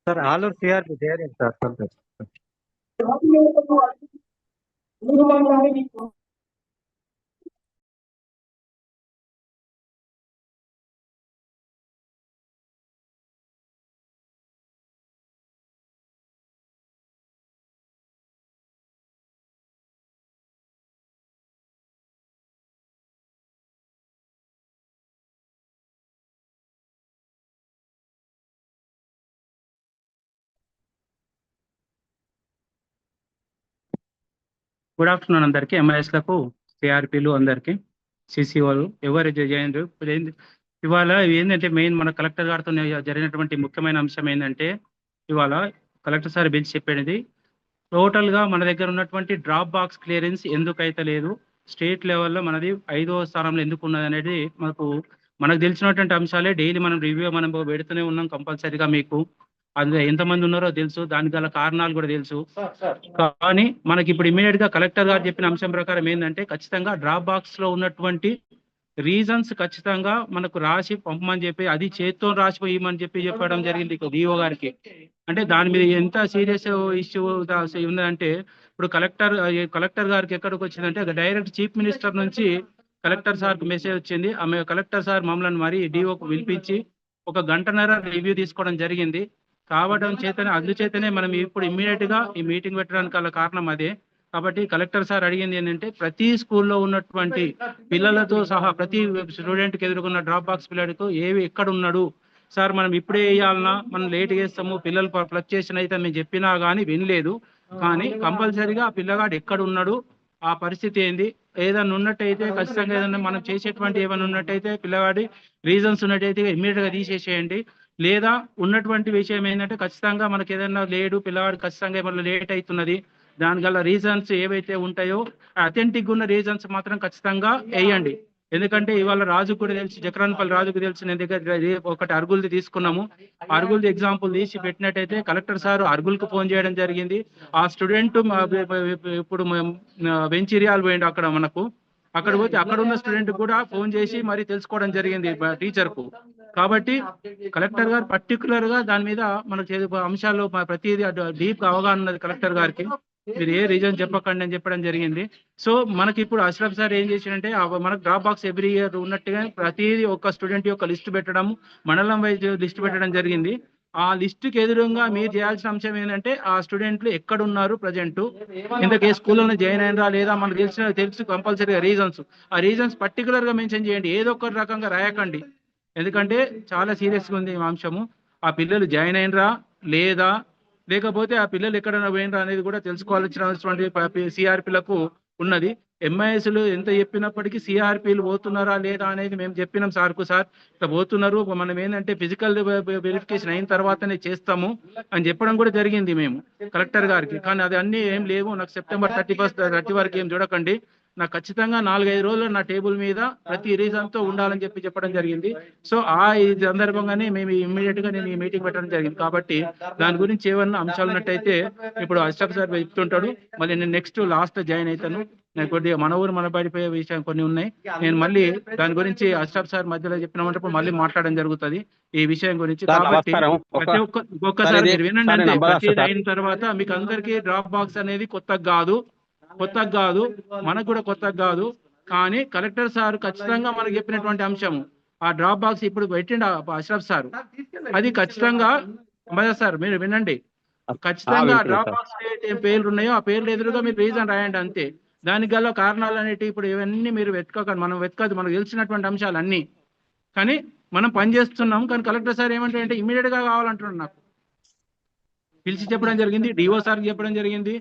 Sir Aluru CRP చేయండి sir Santosh. Good afternoon అందరికి, ఎంఐఎస్లకు, సిఆర్పీలు అందరికి, సిసిఓలు ఎవరు చేయండి. ఇవాళ ఏంటంటే మెయిన్ మన కలెక్టర్ గారితో జరిగినటువంటి ముఖ్యమైన అంశం ఏంటంటే, ఇవాళ కలెక్టర్ సార్ పిలిచి చెప్పేది టోటల్గా మన దగ్గర ఉన్నటువంటి డ్రాప్ బాక్స్ క్లియరెన్స్ ఎందుకైతే లేదు, స్టేట్ లెవెల్లో మనది 5వ స్థానంలో ఎందుకు ఉన్నది అనేది మనకు తెలిసినటువంటి అంశాలే డైలీ మనం రివ్యూ మనం పెడుతూనే ఉన్నాం. కంపల్సరీగా మీకు అందులో ఎంతమంది ఉన్నారో తెలుసు, దానికి గల కారణాలు కూడా తెలుసు. కానీ మనకి ఇప్పుడు ఇమీడియట్ గా కలెక్టర్ గారు చెప్పిన అంశం ప్రకారం ఏంటంటే, ఖచ్చితంగా డ్రాప్ బాక్స్ లో ఉన్నటువంటి రీజన్స్ ఖచ్చితంగా మనకు రాసి పంపమని చెప్పి, అది చేత్తో రాసిపోయమని చెప్పడం జరిగింది డిఓ గారికి. అంటే దాని మీద ఎంత సీరియస్ ఇష్యూ ఉందంటే, ఇప్పుడు కలెక్టర్ గారికి ఎక్కడికి వచ్చిందంటే, డైరెక్ట్ చీఫ్ మినిస్టర్ నుంచి కలెక్టర్ సార్కి మెసేజ్ వచ్చింది. ఆమె కలెక్టర్ సార్ మమ్మల్ని మరి డిఓకు పిలిపించి 1 గంటన్నర రివ్యూ తీసుకోవడం జరిగింది. అందుచేతనే మనం ఇప్పుడు ఇమ్మీడియట్ గా ఈ మీటింగ్ పెట్టడానికి గల కారణం అదే. కాబట్టి కలెక్టర్ సార్ అడిగింది ఏంటంటే, ప్రతి స్కూల్లో ఉన్నటువంటి పిల్లలతో సహా ప్రతి స్టూడెంట్కి ఎదుర్కొన్న డ్రాప్ బాక్స్ పిల్లడితో ఎక్కడ ఉన్నాడు సార్, మనం ఇప్పుడే వేయాలన్నా, మనం లేట్ చేస్తాము, పిల్లలు ఫ్లక్చుయేషన్ అయితే మేము చెప్పినా కానీ వినలేదు. కానీ కంపల్సరీగా ఆ పిల్లగాడు ఎక్కడ ఉన్నాడు, ఆ పరిస్థితి ఏంది, ఏదైనా ఉన్నట్టయితే ఖచ్చితంగా ఏదైనా మనం చేసేటువంటి ఏమైనా ఉన్నట్టయితే పిల్లవాడి రీజన్స్ ఉన్నట్టయితే ఇమ్మీడియట్ గా తీసేసేయండి. లేదా ఉన్నటువంటి విషయం ఏంటంటే, ఖచ్చితంగా మనకి ఏదైనా లేడు పిల్లవాడు ఖచ్చితంగా ఏమన్నా లేట్ అవుతున్నది, దానిగల రీజన్స్ ఏవైతే ఉంటాయో అథెంటిక్ ఉన్న రీజన్స్ మాత్రం ఖచ్చితంగా వేయండి. ఎందుకంటే ఇవాళ రాజుకు కూడా తెలిసి, జక్రాన్పల్లి రాజుకు తెలిసి, నేను దగ్గర ఒకటి అరుగులది తీసుకున్నాము. అరుగులది ఎగ్జాంపుల్ తీసి పెట్టినట్టయితే కలెక్టర్ సార్ అరుగులకు ఫోన్ చేయడం జరిగింది. ఆ స్టూడెంట్ ఇప్పుడు వెంచిరియాలు పోయిండు, అక్కడ పోతే అక్కడ ఉన్న స్టూడెంట్ కూడా ఫోన్ చేసి మరి తెలుసుకోవడం జరిగింది టీచర్ కు. కాబట్టి కలెక్టర్ గారు పర్టికులర్ గా దాని మీద మనకు అంశాల్లో ప్రతిదీ డీప్ అవగాహన ఉన్నది కలెక్టర్ గారికి. మీరు ఏ రీజన్ చెప్పకండి అని చెప్పడం జరిగింది. సో మనకి ఇప్పుడు అష్రఫ్ సార్ ఏం చేసిందంటే, మనకు డ్రాప్ బాక్స్ ఎవ్రీ ఇయర్ ఉన్నట్టుగా ప్రతిదీ ఒక స్టూడెంట్ యొక్క లిస్ట్ పెట్టడం, మండలం వైజ్ లిస్ట్ పెట్టడం జరిగింది. ఆ లిస్టుకి ఎదురుగా మీరు చేయాల్సిన అంశం ఏంటంటే, ఆ స్టూడెంట్లు ఎక్కడ ఉన్నారు ప్రజెంట్, ఇంతకే స్కూల్లో జాయిన్ అయినరా లేదా మనకు తెలుసు కంపల్సరీగా రీజన్స్. ఆ రీజన్స్ పర్టికులర్ గా మెన్షన్ చేయండి, ఏదో ఒక రకంగా రాయకండి. ఎందుకంటే చాలా సీరియస్గా ఉంది ఈ అంశము. ఆ పిల్లలు జాయిన్ అయినరా లేదా, లేకపోతే ఆ పిల్లలు ఎక్కడైనా పోయినరా అనేది కూడా తెలుసుకోవాల్సినటువంటి సిఆర్పీలకు ఉన్నది. ఎంఐఎస్లు ఎంత చెప్పినప్పటికీ సిఆర్పీలు పోతున్నారా లేదా అనేది మేము చెప్పినాం సార్కు, సార్ ఇట్లా పోతున్నారు, మనం ఏంటంటే ఫిజికల్ వెరిఫికేషన్ అయిన తర్వాతనే చేస్తాము అని చెప్పడం కూడా జరిగింది మేము కలెక్టర్ గారికి. కానీ అది అన్నీ ఏం లేవు. నాకు సెప్టెంబర్ 30 వరకు ఏం చూడకండి, నాకు ఖచ్చితంగా 4-5 రోజులు నా టేబుల్ మీద ప్రతి రీజన్ తో ఉండాలని చెప్పడం జరిగింది. సో ఈ సందర్భంగానే మేము ఇమ్మీడియట్ గా నేను ఈ మీటింగ్ పెట్టడం జరిగింది. కాబట్టి దాని గురించి ఏమన్నా అంశాలు ఉన్నట్టయితే ఇప్పుడు అష్రఫ్ సార్ చెప్తుంటాడు, మళ్ళీ నేను నెక్స్ట్ లాస్ట్ జాయిన్ అవుతాను. నేను కొద్దిగా మన ఊరు మన పడిపోయే విషయం కొన్ని ఉన్నాయి, నేను మళ్ళీ దాని గురించి అష్రఫ్ సార్ మధ్యలో చెప్పినప్పుడు మళ్ళీ మాట్లాడడం జరుగుతుంది ఈ విషయం గురించి. కాబట్టి ప్రతి ఒక్కసారి మీరు వినండి అంటే, ప్రతిదీ అయిన తర్వాత మీకు అందరికీ డ్రాప్ బాక్స్ అనేది కొత్తగా కాదు, మనకు కూడా కొత్తగా కాదు. కానీ కలెక్టర్ సార్ ఖచ్చితంగా మనకు చెప్పినటువంటి అంశము, ఆ డ్రాప్ బాక్స్ ఇప్పుడు పెట్టిండు అష్రఫ్ సార్, అది ఖచ్చితంగా సార్ మీరు వినండి, ఖచ్చితంగా డ్రాప్ బాక్స్ ఏ పేర్లు ఉన్నాయో ఆ పేర్లు ఎదురుగా మీరు రీజన్ రాయండి అంతే. దానికి గల కారణాలు అనేవి ఇప్పుడు ఇవన్నీ మీరు వెతకకండి, మనం వెతకదు, మనకు తెలిసినటువంటి అంశాలు అన్నీ. కానీ మనం పని చేస్తున్నాం, కానీ కలెక్టర్ సార్ ఏమంటారంటే ఇమీడియట్ గా కావాలంటున్నాడు. నాకు పిలిచి చెప్పడం జరిగింది, డిఓ సార్ చెప్పడం జరిగింది.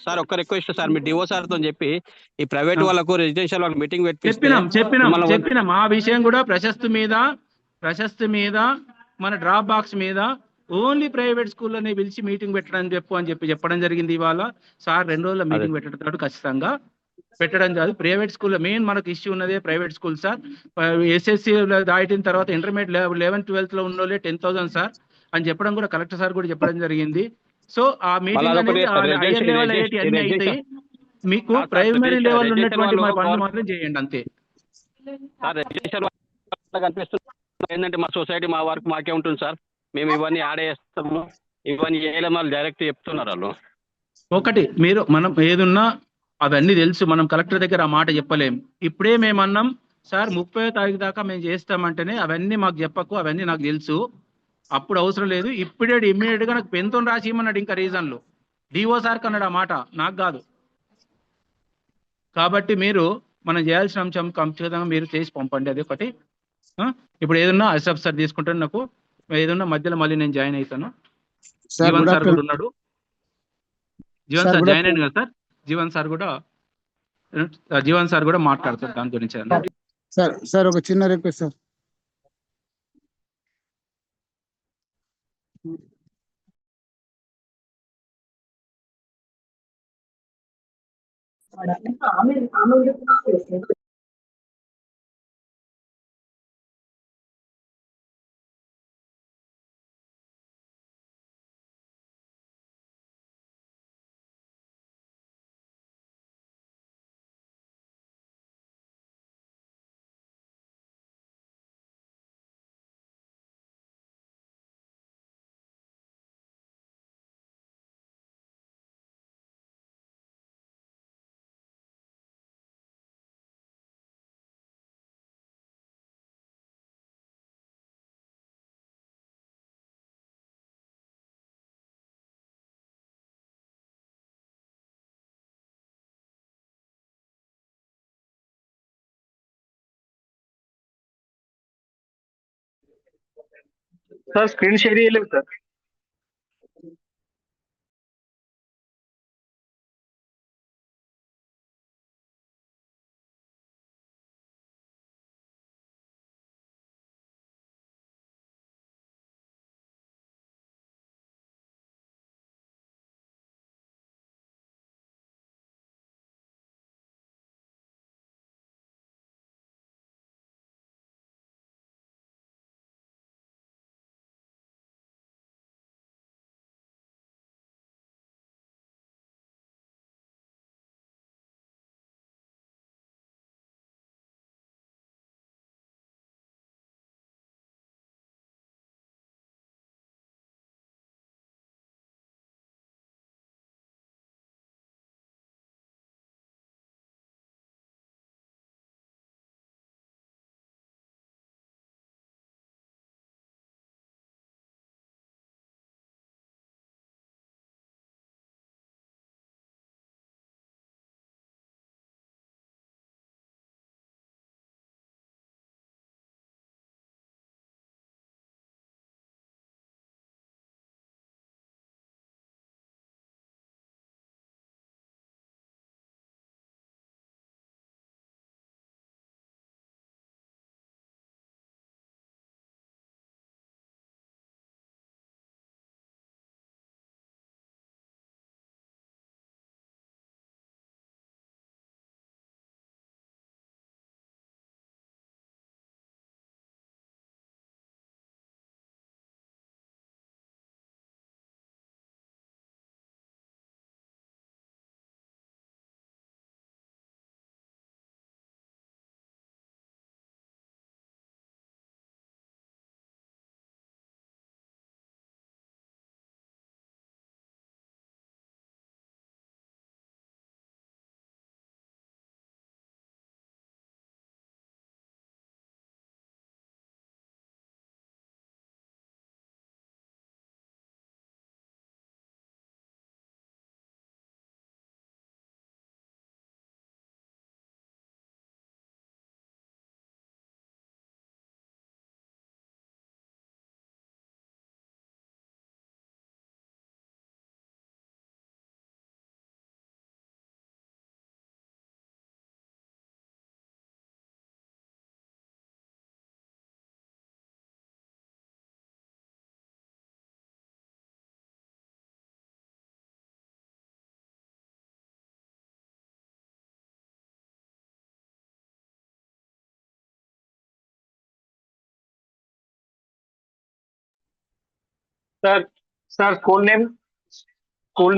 సార్ ఒక request sir, me DO sir తో చెప్పి ఈ ప్రైవేట్ వాళ్ళకు రెసిడెన్షియల్ వాళ్ళకి మీటింగ్ చెప్పినాం ఆ విషయం కూడా. ప్రశస్తి మీద మన డ్రాప్ బాక్స్ మీద ఓన్లీ ప్రైవేట్ స్కూల్లోనే పిలిచి మీటింగ్ పెట్టడం చెప్పడం జరిగింది. ఇవాళ సార్ 2 రోజుల మీటింగ్ పెట్టడం ఖచ్చితంగా పెట్టడం కాదు. ప్రైవేట్ స్కూల్లో మెయిన్ మనకు ఇష్యూ ఉన్నదే ప్రైవేట్ స్కూల్ సార్. ఎస్ఎస్సి దాటిన తర్వాత ఇంటర్మీడియట్ 11th-12th లో ఉన్న వాళ్ళే 10,000 సార్ అని చెప్పడం కూడా కలెక్టర్ సార్ కూడా చెప్పడం జరిగింది. సో ఆ మీటింగ్ అనేది హైయర్ లెవెల్ అయ్యేటి అన్ని అవుతాయి. మీకు ప్రైమరీ లెవెల్ ఉన్నటువంటి పనులు మాత్రం చేయండి అంతే. ఏంటంటే మా సొసైటీ మా వర్క్ మాకే ఉంటుంది సార్, మేము ఇవన్నీ ఆడేస్తాము, ఇవన్నీ చేయలేము వాళ్ళు డైరెక్ట్ చెప్తున్నారు వాళ్ళు. ఒకటి మనం ఏదున్నా అవన్నీ తెలుసు, మనం కలెక్టర్ దగ్గర ఆ మాట చెప్పలేం. ఇప్పుడే మేమన్నాం సార్ 30వ తారీఖు దాకా మేము చేస్తామంటేనే అవన్నీ మాకు చెప్పకు, అవన్నీ నాకు తెలుసు, అప్పుడు అవసరం లేదు, ఇమ్మీడియట్ గా నాకు పెన్తో రాసి ఇమ్మన్నాడు. ఇంకా రీజన్లు డిఓ సార్ కన్నాడు ఆ మాట, నాకు కాదు. కాబట్టి మనం చేయాల్సిన అంశం ఖచ్చితంగా మీరు చేసి పంపండి. అది ఒకటి. ఇప్పుడు ఏదన్నా అష్రఫ్ సార్ తీసుకుంటాను, నాకు ఏదన్నా మధ్యలో మళ్ళీ నేను జాయిన్ అవుతాను. జీవన్ సార్ కూడా ఉన్నాడు. జీవన్ సార్ జాయిన్ అయ్యింది కదా సార్. జీవన్ సార్ కూడా మాట్లాడతారు దాని గురించి. సార్ ఒక చిన్న request sir. Sir screen share చేయలేదు sir. Sir sir school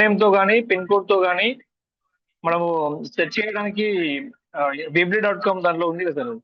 name తో కానీ పిన్ కోడ్ తో కానీ మనము సెర్చ్ చేయడానికి weebly.com దాంట్లో ఉంది కదా సార్.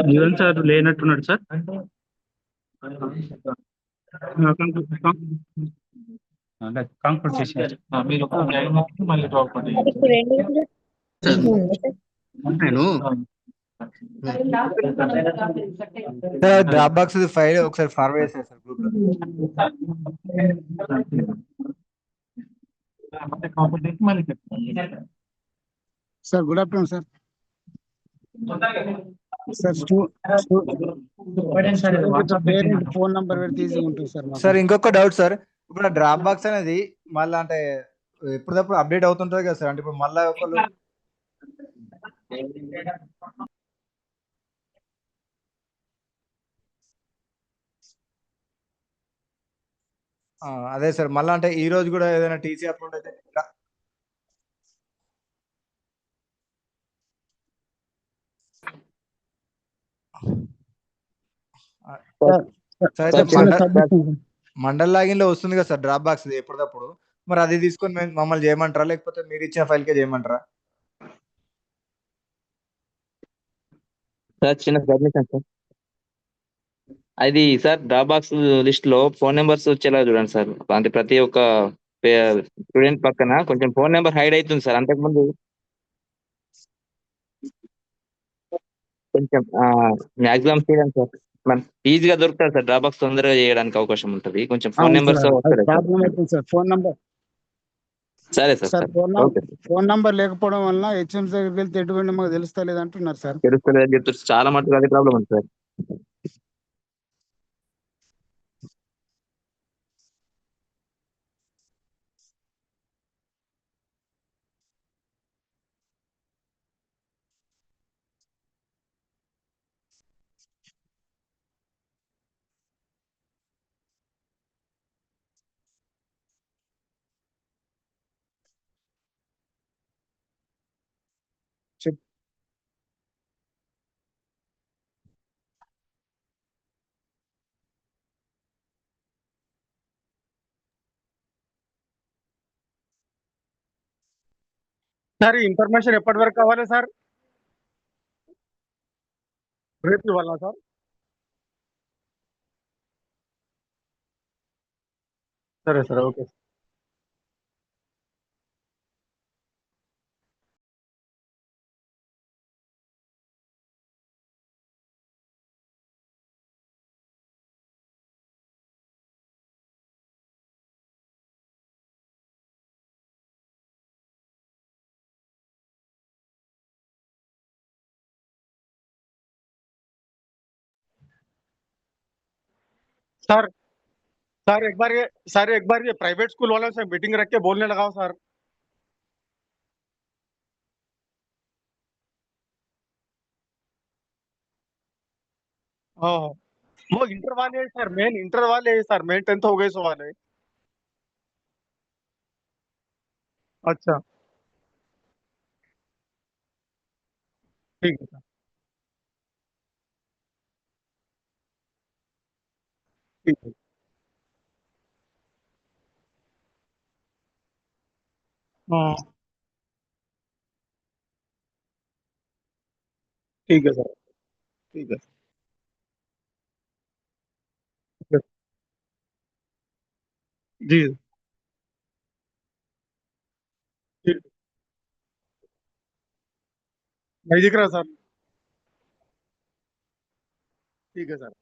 జీవన్ సార్ లేనట్టున్నాడు సార్. కాంక్లూడ్ చేసేయాలి. నేను సార్ డ్రాప్ బాక్స్ ఫైల్ ఒకసారి ఫార్వర్డ్ చేశాను సార్ గ్రూప్ లో. Sir good afternoon sir. Sir parent phone number పెడితే ఈజీగా ఉంటుంది సార్ మాకు. సార్ ఇంకొక డౌట్ సార్, ఇప్పుడు డ్రాప్ బాక్స్ అనేది మళ్ళీ అంటే ఎప్పటికప్పుడు అప్డేట్ అవుతుంటది కదా సార్, అంటే ఇప్పుడు మళ్ళీ ఒకళ్ళు అదే సార్ మళ్ళీ అంటే ఈ రోజు కూడా ఏదైనా టీసీ అప్లోడ్ అయితే సార్ అయితే చిన్న submission. మండల్ లాగిన్ లో వస్తుంది కదా సార్ డ్రాప్ బాక్స్ ఎప్పటికప్పుడు, మరి అది తీసుకొని మమ్మల్ని చేయమంటారా లేకపోతే మీరు ఇచ్చిన ఫైల్ కే చేయమంటారా? సార్ చిన్న సబ్మిషన్ సార్. అది సార్ డ్రాప్ బాక్స్ లిస్ట్ లో ఫోన్ నెంబర్స్ వచ్చేలా చూడండి సార్. అంటే ప్రతి ఒక్క స్టూడెంట్ పక్కన కొంచెం ఫోన్ నెంబర్ హైడ్ అవుతుంది సార్. అంతకుముందు కొంచెం మాక్సిమం చేయండి సార్. మన ఈజీగా దొరుకుతుంది సార్. డ్రాప్ బాక్స్ తొందరగా చేయడానికి అవకాశం ఉంటుంది. కొంచెం ఫోన్ అవును నెంబర్స్ సార్, అది వస్తాయి సార్. ప్రాబ్లం అవుతుంది సార్. ఫోన్ నంబర్ సరే సార్ సార్ సరే ఓకే సార్. ఫోన్ నంబర్ లేకపోవడం వల్ల హెచ్ఎంసీ దగ్గరికి వెళ్తే ఎటువంటి మాకు తెలుస్తలేదు అంటున్నారు సార్. తెలుస్తలేదని చెప్తారు చాలా మటుకు అదే ప్రాబ్లం ఉంది సార్. సార్ ఈ ఇన్ఫర్మేషన్ ఎప్పటి వరకు కావాలి సార్? రేపు ఇవ్వాలా సార్? సరే సార్, ఓకే. सर सर एक बार ये प्राइवेट स्कूल वालों से मीटिंग रख के बोलने लगाओ सर। हाँ, वो इंटर वाले हैं सर, मेन इंटर वाले हैं सर, मेन 10th हो गए सो वाले। अच्छा, ठीक है सर, ठीक है। हाँ, ठीक है सर, ठीक है। ठीक है। जी, ठीक, नहीं दिख रहा सर। ठीक है सर।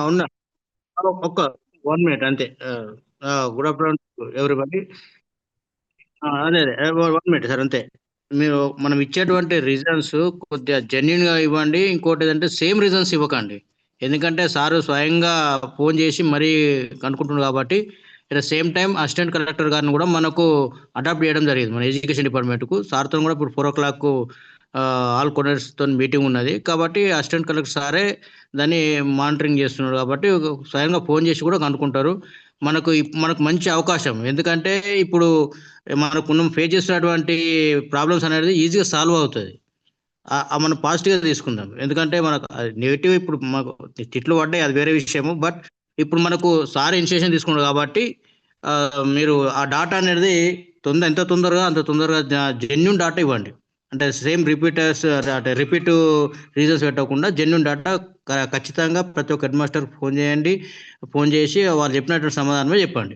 ఉన్నా ఒక్క 1 మినిట్ అంతే. Good afternoon everybody. అదే 1 మినిట్ సార్ అంతే. మనం ఇచ్చేటువంటి రీజన్స్ కొద్దిగా జెన్యున్ గా ఇవ్వండి. ఇంకోటి ఏంటంటే సేమ్ రీజన్స్ ఇవ్వకండి. ఎందుకంటే సారు స్వయంగా ఫోన్ చేసి మరీ కనుక్కుంటున్నారు కాబట్టి at the same time assistant collector గారిని కూడా మనకు అడాప్ట్ చేయడం జరిగింది మన ఎడ్యుకేషన్ డిపార్ట్మెంట్కు. సార్తో కూడా ఇప్పుడు 4 o'clock ఆల్ కోఆర్డినేటర్స్తో మీటింగ్ ఉన్నది కాబట్టి అసిస్టెంట్ కలెక్టర్ సారే దాన్ని మానిటరింగ్ చేస్తున్నాడు కాబట్టి స్వయంగా ఫోన్ చేసి కూడా కనుక్కుంటారు. మనకు మంచి అవకాశం. ఎందుకంటే ఇప్పుడు మనం ఫేస్ చేస్తున్నటువంటి ప్రాబ్లమ్స్ అనేది ఈజీగా సాల్వ్ అవుతుంది. మనం పాజిటివ్గా తీసుకుందాం. ఎందుకంటే మనకు నెగిటివ్ ఇప్పుడు మాకు తిట్లు పడ్డాయి, అది వేరే విషయము. బట్ ఇప్పుడు మనకు సార్ ఇనిషియేషన్ తీసుకున్నారు కాబట్టి మీరు ఆ డాటా అనేది ఎంత తొందరగా అంత తొందరగా జెన్యున్ డాటా ఇవ్వండి. అంటే సేమ్ రిపీట్ రీజన్స్ పెట్టకుండా జెన్యున్ డాటా ఖచ్చితంగా ప్రతి ఒక్క హెడ్ మాస్టర్ ఫోన్ చేసి వాళ్ళు చెప్పినటువంటి సమాధానమే చెప్పండి.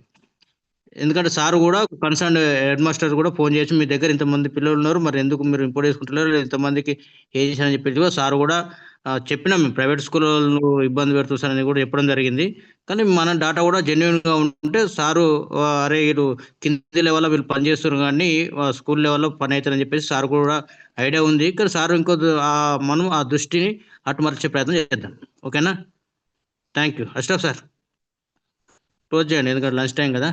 ఎందుకంటే సార్ కూడా కన్సర్న్ హెడ్ మాస్టర్ కూడా ఫోన్ చేసి మీ దగ్గర ఇంతమంది పిల్లలు ఉన్నారు, మరి ఎందుకు మీరు ఇంపోర్ట్ చేసుకుంటున్నారు, ఇంతమందికి ఏం చేశారని చెప్పేసి కూడా సార్ కూడా చెప్పినాం. మేము ప్రైవేట్ స్కూల్లో ఇబ్బంది పెడుతున్నారని కూడా చెప్పడం జరిగింది. కానీ మన డాటా కూడా జెన్యున్గా ఉంటే సారు అరే వీళ్ళు కింది లెవెల్లో వీళ్ళు పని చేస్తున్నారు కానీ స్కూల్ లెవెల్లో పని అవుతారని చెప్పేసి సార్ కూడా ఐడియా ఉంది. కానీ సార్ మనం ఆ దృష్టిని అటుమర్చే ప్రయత్నం చేద్దాం. ఓకేనా? Thank you. Ashraf sir close చేయండి ఎందుకంటే లంచ్ టైం కదా.